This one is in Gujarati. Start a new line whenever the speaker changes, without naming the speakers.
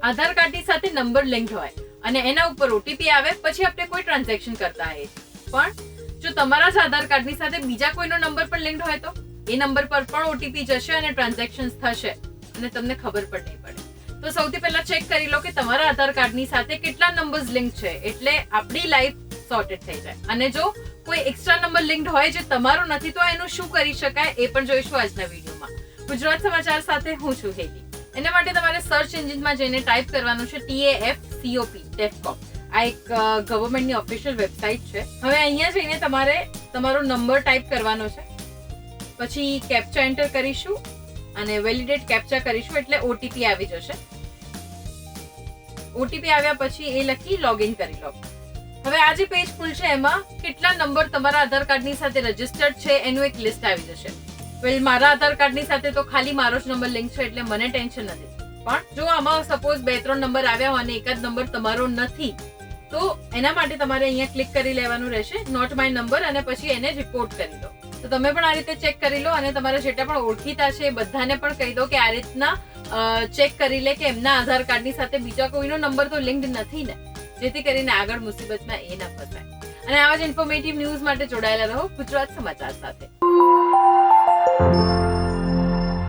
આધાર કાર્ડની સાથે નંબર લિંક હોય અને એના ઉપર ઓટીપી આવે પછી આપણે કોઈ ટ્રાન્ઝેક્શન કરતા હોઈએ પણ જો તમારા જ આધાર કાર્ડની સાથે બીજા કોઈનો નંબર પણ લિંક હોય તો એ નંબર પર પણ ઓટીપી જશે અને ટ્રાન્ઝેક્શન્સ થશે અને તમને ખબર પણ નહીં પડે. તો સૌથી પહેલા ચેક કરી લો કે તમારા આધાર કાર્ડની સાથે કેટલા નંબર્સ લિંક છે, એટલે આપણી લાઈફ સોર્ટેડ થઈ જાય. અને જો કોઈ એક્સ્ટ્રા નંબર લિંક્ડ હોય જે તમારો નથી તો એનું શું કરી શકાય એ પણ જોઈશું આજના વિડીયોમાં. ગુજરાત સમાચાર સાથે હું છું હેલી. એના માટે તમારે સર્ચ એન્જિનમાં જઈને ટાઈપ કરવાનું છે TAFCOP. આ એક ગવર્મેન્ટની ઓફિશિયલ વેબસાઇટ છે. હવે અહીંયા જઈને તમારે તમારો નંબર ટાઈપ કરવાનો છે, પછી કેપ્ચા એન્ટર કરીશું અને વેલિડેટ કેપ્ચા કરીશું એટલે ઓટીપી આવી જશે. ઓટીપી આવ્યા પછી એ લખી લોગિન કરી લો. હવે આ જે પેજ ખુલશે એમાં કેટલા નંબર તમારા આધાર કાર્ડની સાથે રજિસ્ટર્ડ છે એનું એક લિસ્ટ આવી જશે. મારા આધાર કાર્ડની સાથે તો ખાલી મારો જ નંબર લિંક છે એટલે મને ટેન્શન નથી. પણ જો આમાં સપોઝ 2-3 નંબર આવ્યા હોય અને એક જ નંબર તમારો નથી તો એના માટે તમારે અહીંયા ક્લિક કરી લેવાનું રહેશે નોટ માય નંબર અને પછી એને રિપોર્ટ કરી દો. તો તમે પણ આ રીતે ચેક કરી લો અને તમારા જેટલા પણ ઓળખીતા છે એ બધાને પણ કહી દો કે આ રીતના ચેક કરી લે કે એમના આધાર કાર્ડની સાથે બીજા કોઈનો નંબર તો લિંક નથી ને, જેથી કરીને આગળ મુસીબતમાં એ ન ફસાય. અને આવા જ ઇન્ફોર્મેટિવ ન્યૂઝ માટે જોડાયેલા રહો ગુજરાત સમાચાર સાથે.